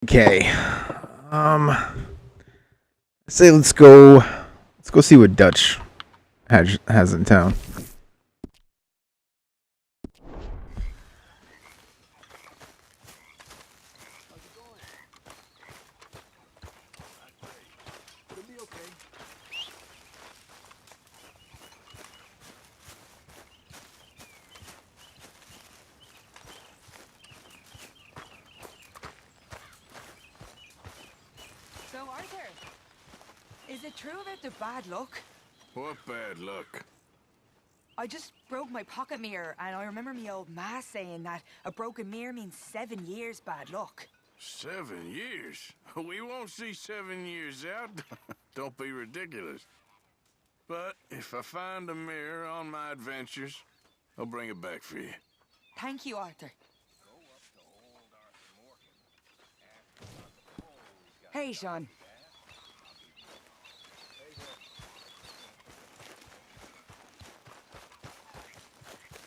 Okay. I say let's go. Let's go see what Dutch has in town. So, Arthur, is it true about the bad luck? What bad luck? I just broke my pocket mirror, and I remember me old ma saying that a broken mirror means 7 years bad luck. 7 years? We won't see 7 years out. Don't be ridiculous. But if I find a mirror on my adventures, I'll bring it back for you. Thank you, Arthur. Hey, Sean.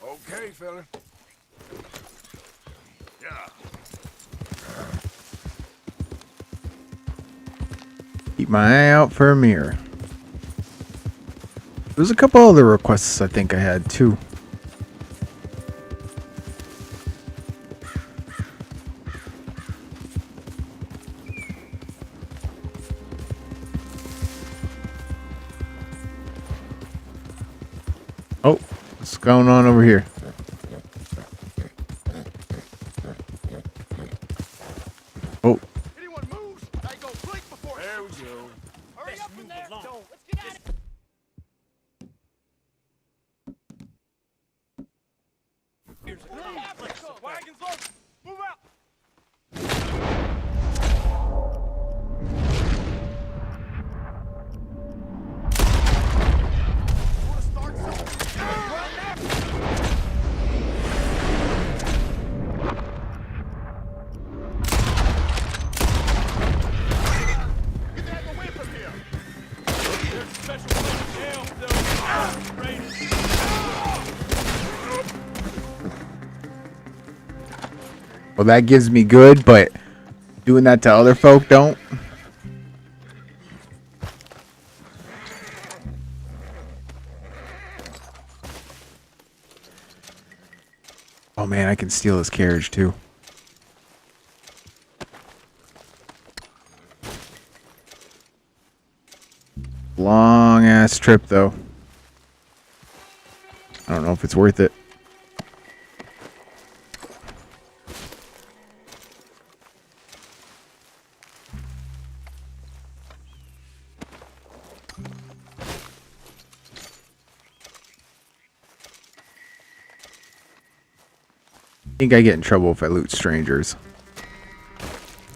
Okay, fella. Yeah. Keep my eye out for a mirror. There's a couple other requests I think I had too. Oh, what's going on over here? Oh, Anyone moves, I go blink before. There we go. Hurry up in there! Let's get out of here! Here's a car. Wagons low! Move out! Wanna start something? Get the heck away from here! There's a special place jail, though. Raiders. well that gives me good, but doing that to other folk don't. Oh man, I can steal his carriage too. Long ass trip though. I don't know if it's worth it. I think I get in trouble if I loot strangers.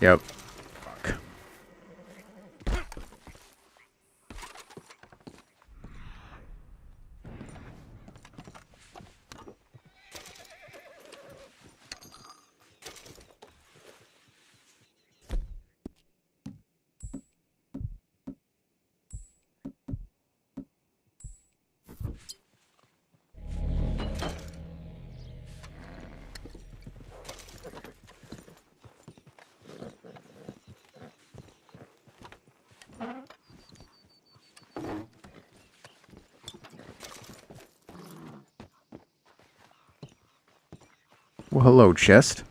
Yep. Fuck. Well, hello, chest.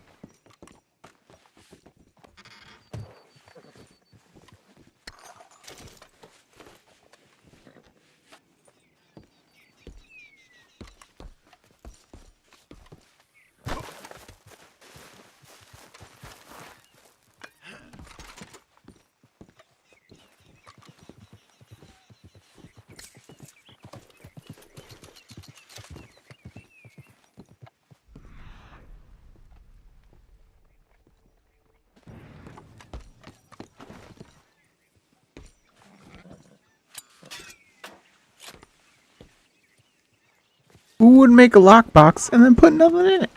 Who would make a lockbox and then put nothing in it?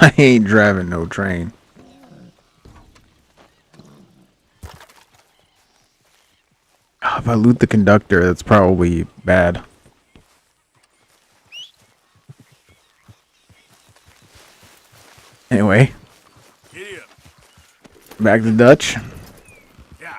I ain't driving no train. If I loot the conductor, that's probably bad. Anyway, Giddy up. back to Dutch. Yeah.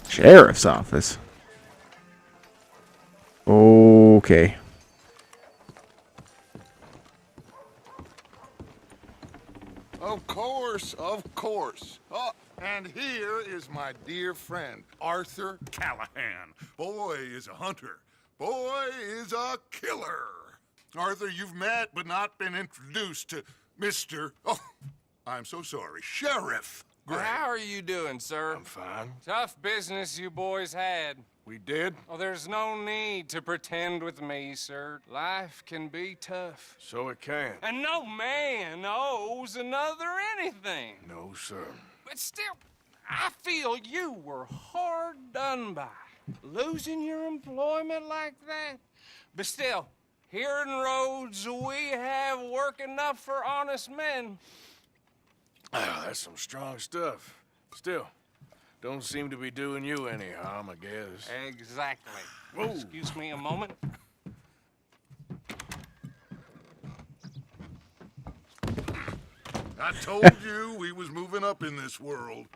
Sheriff's office. Okay. Of course, of course. Oh, and here is my dear friend, Arthur Callahan. Boy is a hunter. Boy is a killer. Arthur, you've met but not been introduced to Mr. Oh, I'm so sorry, Sheriff Gray. How are you doing, sir? I'm fine. Tough business you boys had. We did? Oh, there's no need to pretend with me, sir. Life can be tough. So it can. And no man owes another anything. No, sir. But still, I feel you were hard done by. Losing your employment like that. But still, here in Rhodes, we have work enough for honest men. Oh, that's some strong stuff. Still, don't seem to be doing you any harm, I guess. Exactly. Whoa. Excuse me a moment. I told you we was moving up in this world.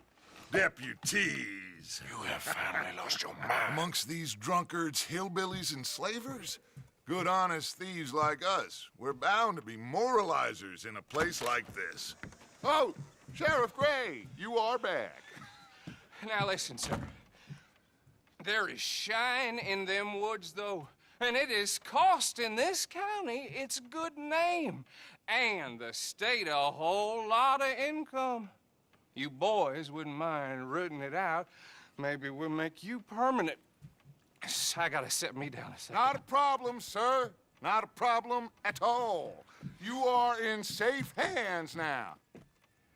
Deputies. You have finally lost your mind. Amongst these drunkards, hillbillies, and slavers? Good, honest thieves like us. We're bound to be moralizers in a place like this. Oh, Sheriff Gray, you are back. Now listen, sir. There is shine in them woods, though, and it is costing this county its good name and the state a whole lot of income. You boys wouldn't mind rooting it out. Maybe we'll make you permanent. I gotta set me down a second. Not a problem, sir. Not a problem at all. You are in safe hands now.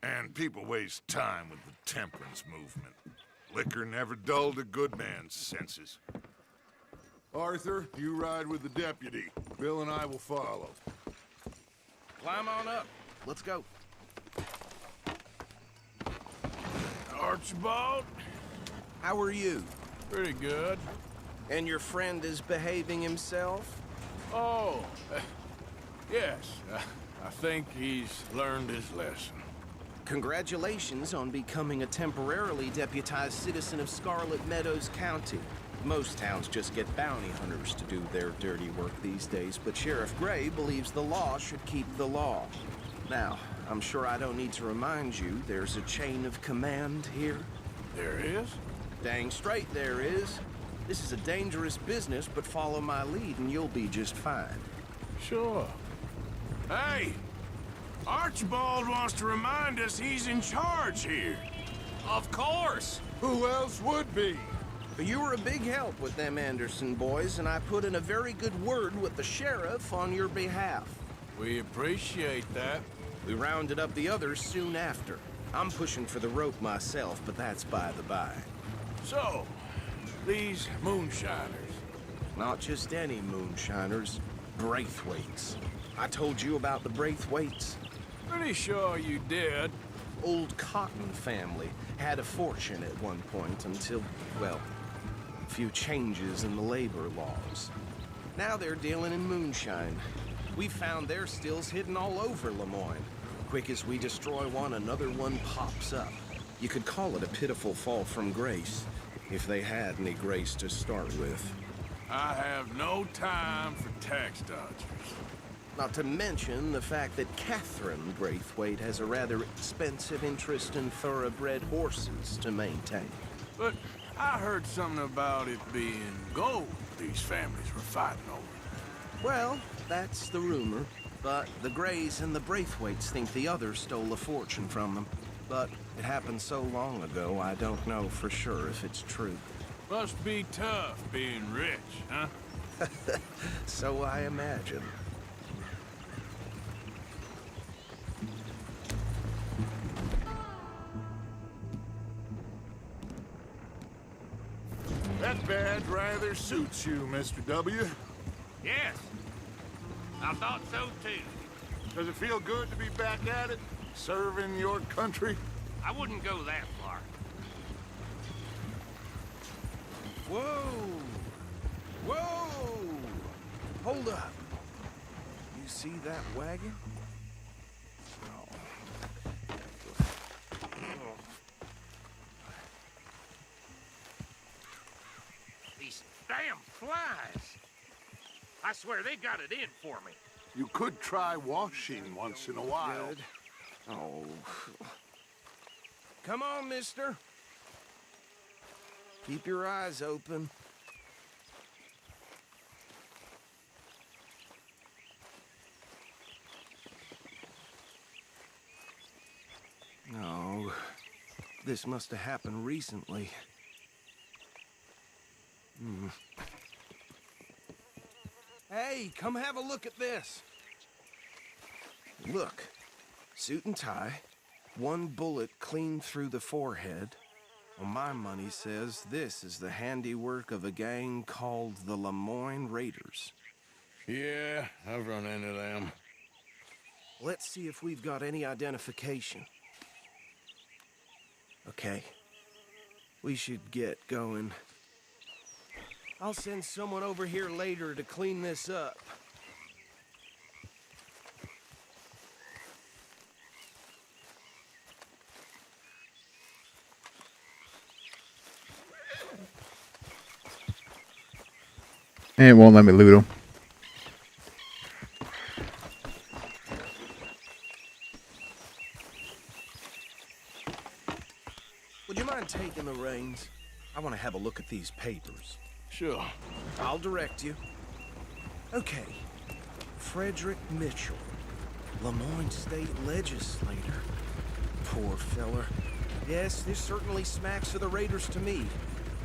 And people waste time with the temperance movement. Liquor never dulled a good man's senses. Arthur, you ride with the deputy. Bill and I will follow. Climb on up. Let's go. Archibald? How are you? Pretty good. And your friend is behaving himself? Oh, yes. I think he's learned his lesson. Congratulations on becoming a temporarily deputized citizen of Scarlet Meadows County. Most towns just get bounty hunters to do their dirty work these days, but Sheriff Gray believes the law should keep the law. Now, I'm sure I don't need to remind you there's a chain of command here. There is? Dang straight there is. This is a dangerous business, but follow my lead and you'll be just fine. Sure. Hey! Archibald wants to remind us he's in charge here. Of course. Who else would be? You were a big help with them Anderson boys, and I put in a very good word with the sheriff on your behalf. We appreciate that. We rounded up the others soon after. I'm pushing for the rope myself, but that's by the by. So, these moonshiners. Not just any moonshiners, Braithwaites. I told you about the Braithwaites. Pretty sure you did. Old Cotton family had a fortune at one point until, well, a few changes in the labor laws. Now they're dealing in moonshine. We found their stills hidden all over Lemoyne. Quick as we destroy one, another one pops up. You could call it a pitiful fall from grace, if they had any grace to start with. I have no time for tax dodgers. Not to mention the fact that Catherine Braithwaite has a rather expensive interest in thoroughbred horses to maintain. But I heard something about it being gold these families were fighting over. Well, that's the rumor. But the Greys and the Braithwaites think the others stole a fortune from them. But it happened so long ago, I don't know for sure if it's true. Must be tough being rich, huh? So I imagine. That badge rather suits you, Mr. W. Yes, I thought so too. Does it feel good to be back at it, serving your country? I wouldn't go that far. Whoa! Whoa! Hold up. You see that wagon? These damn flies. I swear they got it in for me. You could try washing once in a while. Good. Oh. Come on, mister. Keep your eyes open. No. This must have happened recently. Hey, come have a look at this. Look. Suit and tie. One bullet clean through the forehead. Well, my money says this is the handiwork of a gang called the Lemoyne Raiders. Yeah, I've run into them. Let's see if we've got any identification. Okay. We should get going. I'll send someone over here later to clean this up. And it won't let me loot him. Would you mind taking the reins? I want to have a look at these papers. Sure. I'll direct you. Okay. Frederick Mitchell, Lemoyne State Legislator. Poor feller. Yes, this certainly smacks of the Raiders to me.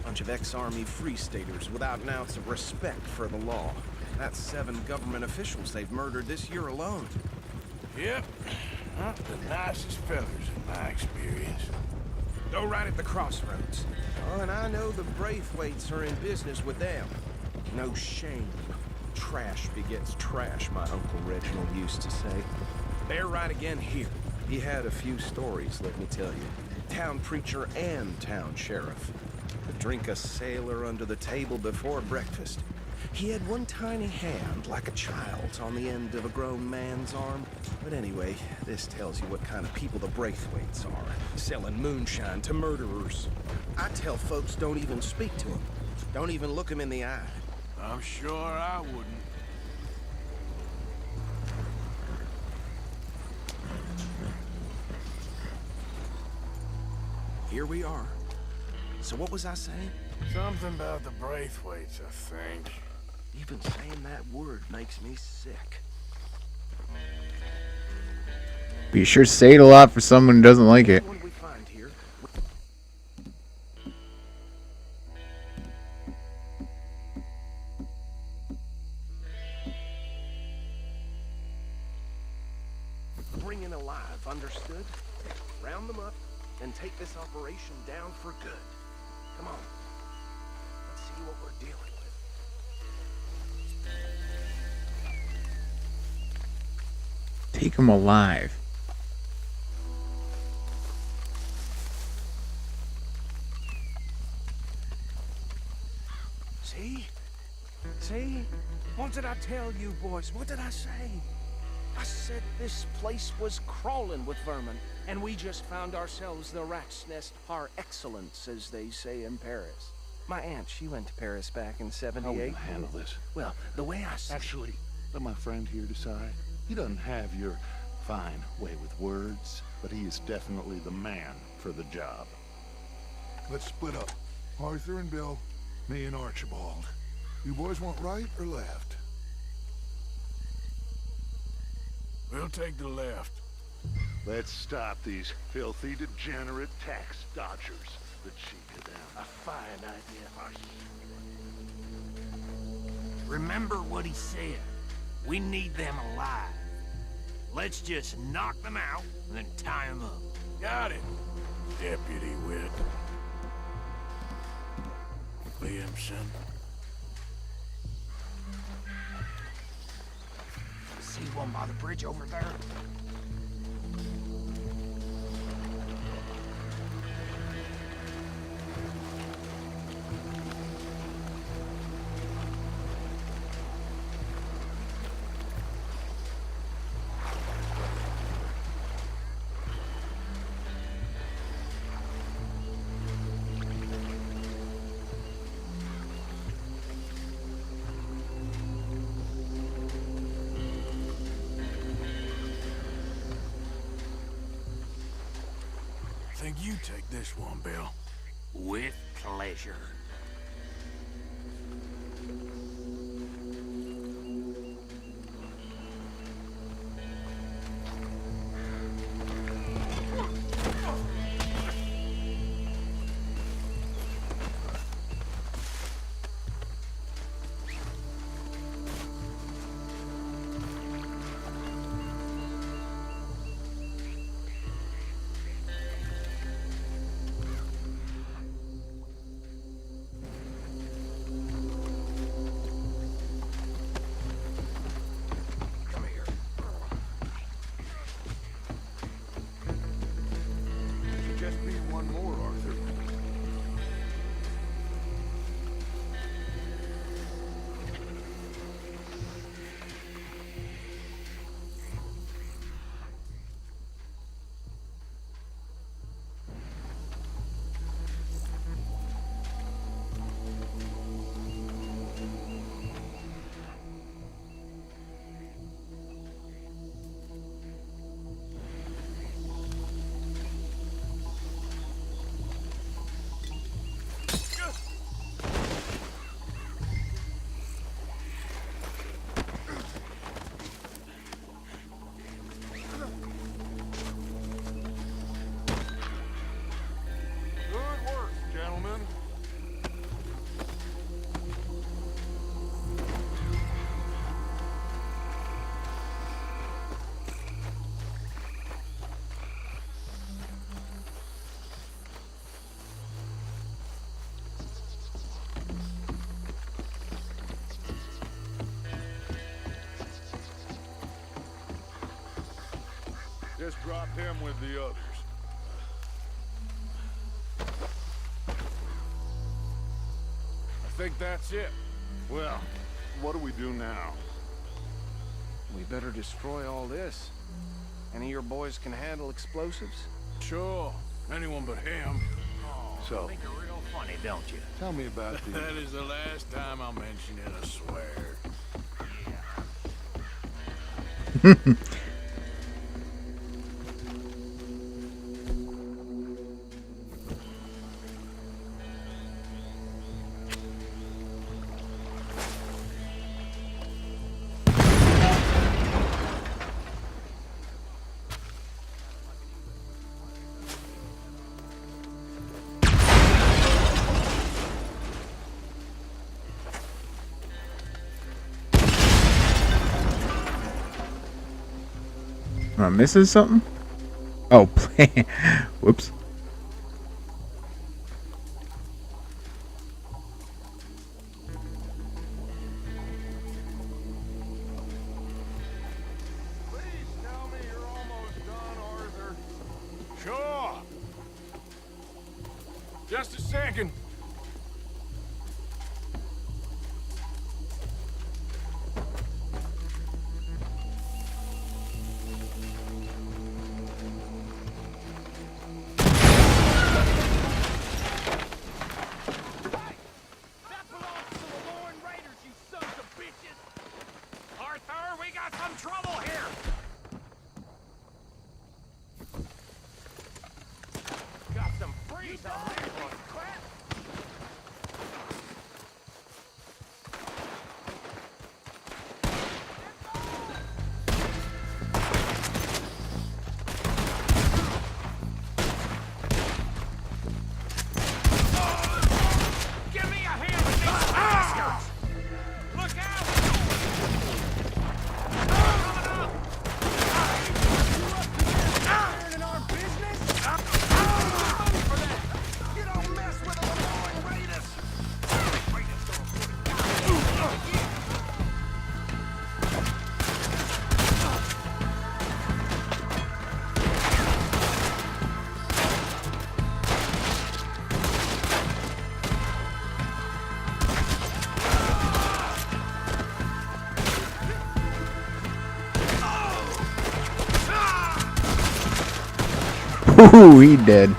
Bunch of ex-Army Free Staters without an ounce of respect for the law. That's 7 government officials they've murdered this year alone. Yep. Not the nicest fellas in my experience. Go right at the crossroads. Oh, and I know the Braithwaites are in business with them. No shame. Trash begets trash, my Uncle Reginald used to say. They're right again here. He had a few stories, let me tell you. Town preacher and town sheriff. Could drink a sailor under the table before breakfast. He had one tiny hand, like a child's, on the end of a grown man's arm. But anyway, this tells you what kind of people the Braithwaites are. Selling moonshine to murderers. I tell folks don't even speak to them. Don't even look them in the eye. I'm sure I wouldn't. Here we are. So what was I saying? Something about the Braithwaites, I think. Even saying that word makes me sick. But you sure say it a lot for someone who doesn't like it. What do we find here? Bring in alive, understood? Round them up and take this operation down for good. Come on. Let's see what we're dealing with. Take him alive. See? See? What did I tell you, boys? What did I say? I said this place was crawling with vermin, and we just found ourselves the rat's nest par excellence, as they say in Paris. My aunt, she went to Paris back in How are we '78. gonna handle this? Well, the way I see Actually, let my friend here decide. He doesn't have your fine way with words, but he is definitely the man for the job. Let's split up. Arthur and Bill, me and Archibald. You boys want right or left? We'll take the left. Let's stop these filthy, degenerate tax dodgers. The cheek of them. A fine idea, Arthur. Remember what he said. We need them alive. Let's just knock them out and then tie them up. Got it, Deputy Wit. Williamson. See one by the bridge over there? I think you take this one, Bill. With pleasure. Just be one more, Arthur. Good work, gentlemen. Just drop him with the others. I think that's it. Well, what do we do now? We better destroy all this. Any of your boys can handle explosives? Sure. Anyone but him. So, Think you're real funny, don't you? tell me about the... That is the last time I'll mention it, I swear. Am I missing something? Oh, whoops. Please tell me you're almost done, Arthur. Sure. Just a second. That belongs to the Lord Raiders, you sons of bitches! Arthur, we got some trouble here! Got some freeze on there, crap! Ooh, he dead.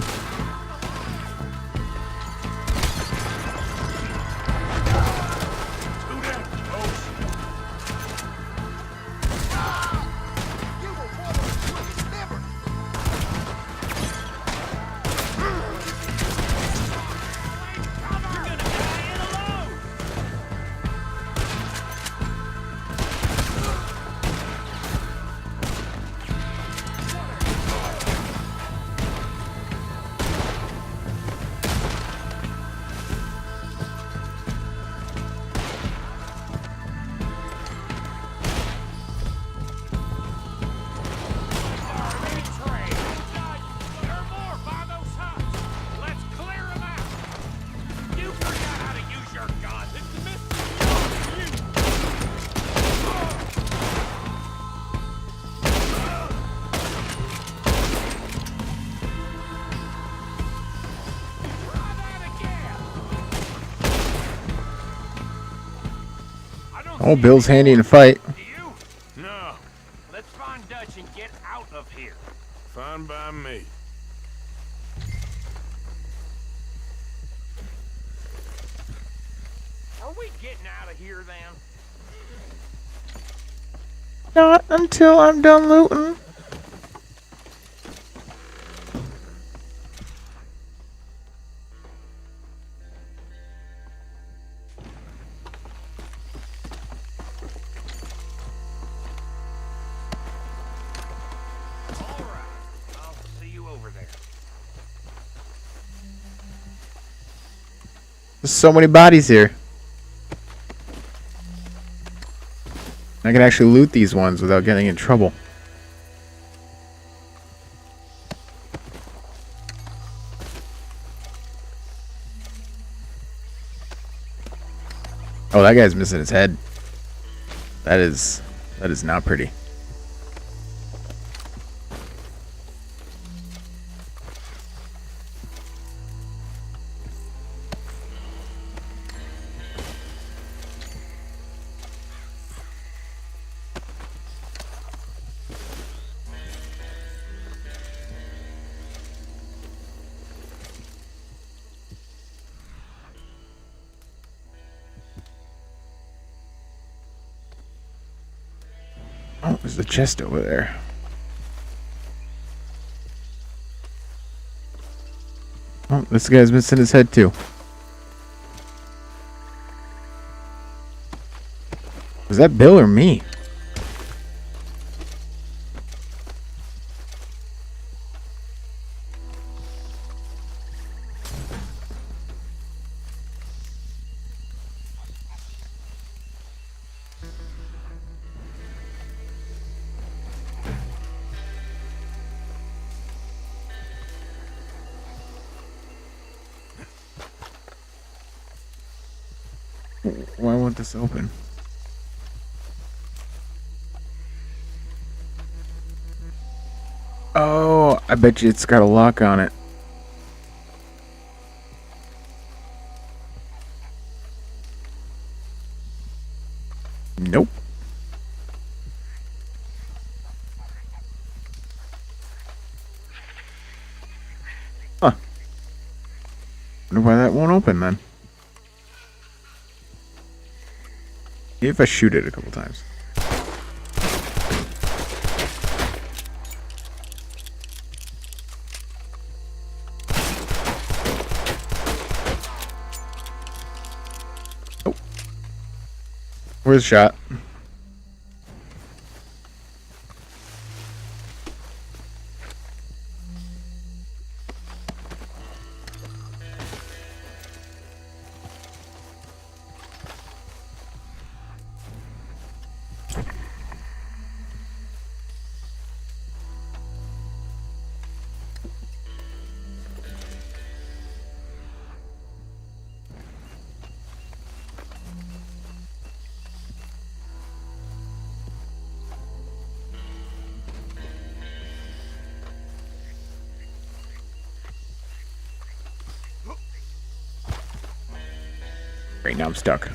Oh, Bill's handy in a fight. No, Let's find Dutch and get out of here. fine by me. Are we getting out of here then? Not until I'm done looting. All right. I'll see you over there. There's so many bodies here. I can actually loot these ones without getting in trouble. Oh, that guy's missing his head. That is not pretty. Oh, there's the chest over there. Oh, this guy's missing his head too. Was that Bill or me? Why won't this open? Oh, I bet you it's got a lock on it. Nope. Huh. Wonder why that won't open then. Maybe if I shoot it a couple times. Oh. Where's the shot? Right now I'm stuck.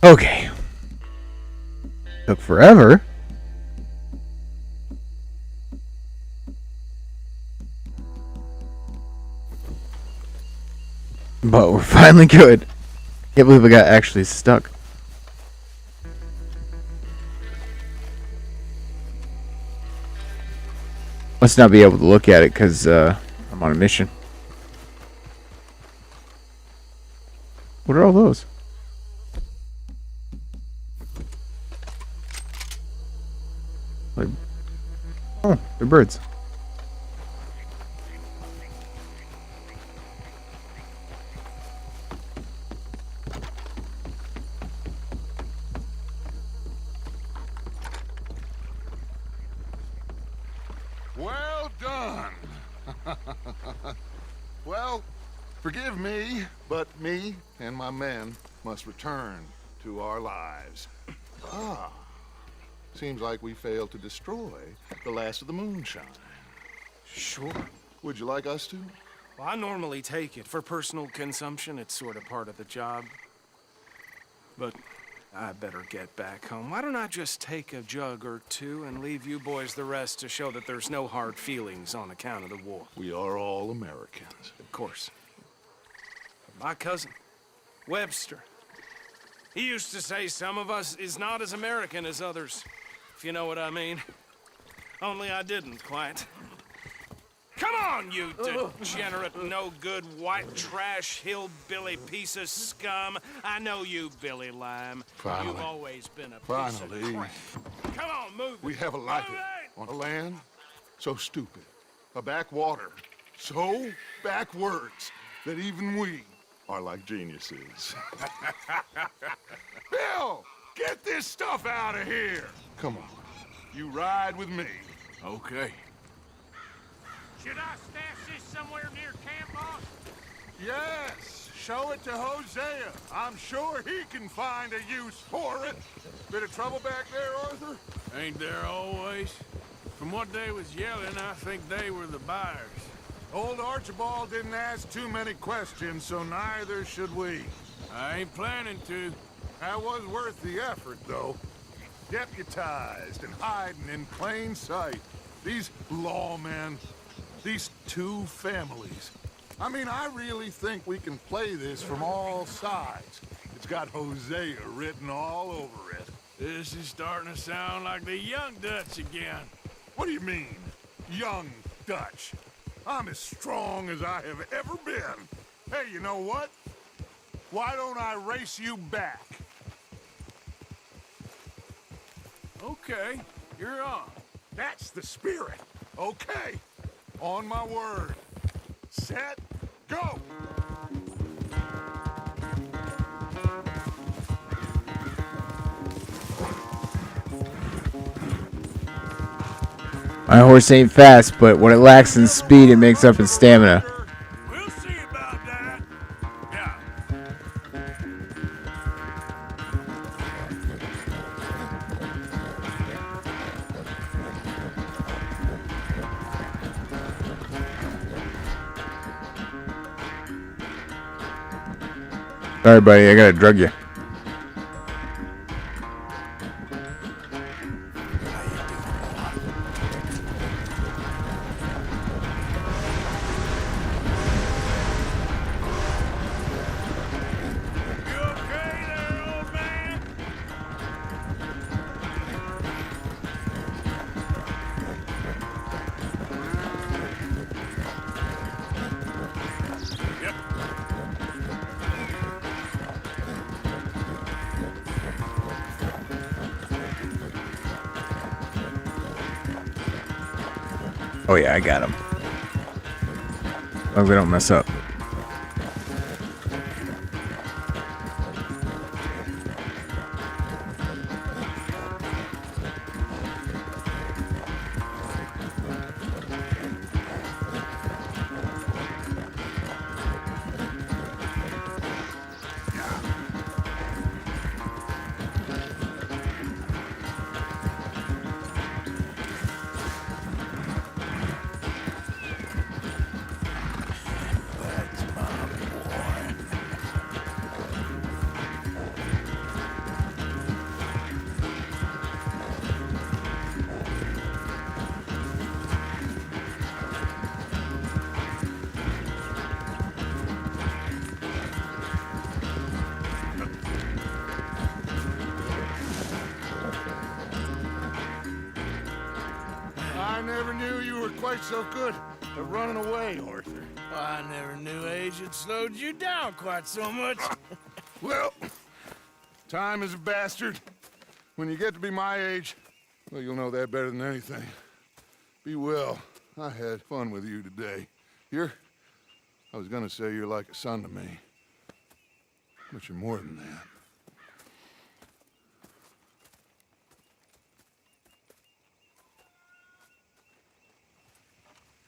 Okay. Took forever. But we're finally good. Can't believe I got actually stuck. Must not be able to look at it because I'm on a mission. What are all those? Like, oh, they're birds. Well done. Well, forgive me, but me and my men must return to our lives. Ah, seems like we failed to destroy the last of the moonshine. Sure. Would you like us to? Well, I normally take it. For personal consumption, it's sort of part of the job. But I better get back home. Why don't I just take a jug or two and leave you boys the rest to show that there's no hard feelings on account of the war? We are all Americans. Of course. My cousin, Webster, he used to say some of us is not as American as others, if you know what I mean. Only I didn't quite. Come on, you degenerate, no-good, white trash, hillbilly piece of scum. I know you, Billy Lime. Finally. You've always been a piece Finally. of crap. Come on, move it. We have a life Move it! on a land so stupid, a backwater so backwards that even we are like geniuses. Bill, get this stuff out of here. Come on, you ride with me. Okay. Should I stash this somewhere near camp, boss? Yes, show it to Hosea. I'm sure he can find a use for it. Bit of trouble back there, Arthur? Ain't there always? From what they was yelling, I think they were the buyers. Old Archibald didn't ask too many questions, so neither should we. I ain't planning to. That was worth the effort, though. Deputized and hiding in plain sight. These lawmen, these two families. I mean, I really think we can play this from all sides. It's got Hosea written all over it. This is starting to sound like the young Dutch again. What do you mean, young Dutch? I'm as strong as I have ever been. Hey, you know what? Why don't I race you back? Okay, you're on. That's the spirit. Okay, on my word. Set, go! My horse ain't fast, but what it lacks in speed, it makes up in stamina. We'll see about that. Yeah. Sorry, buddy, I gotta drug you. You okay there, old man? Yep. Oh yeah, I got him. Oh, we don't mess up. quite so good at running away, Arthur. I never knew age had slowed you down quite so much. Well, time is a bastard. When you get to be my age, well, you'll know that better than anything. Be well. I had fun with you today. I was gonna say you're like a son to me. But you're more than that.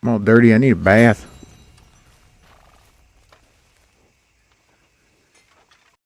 I'm all dirty. I need a bath.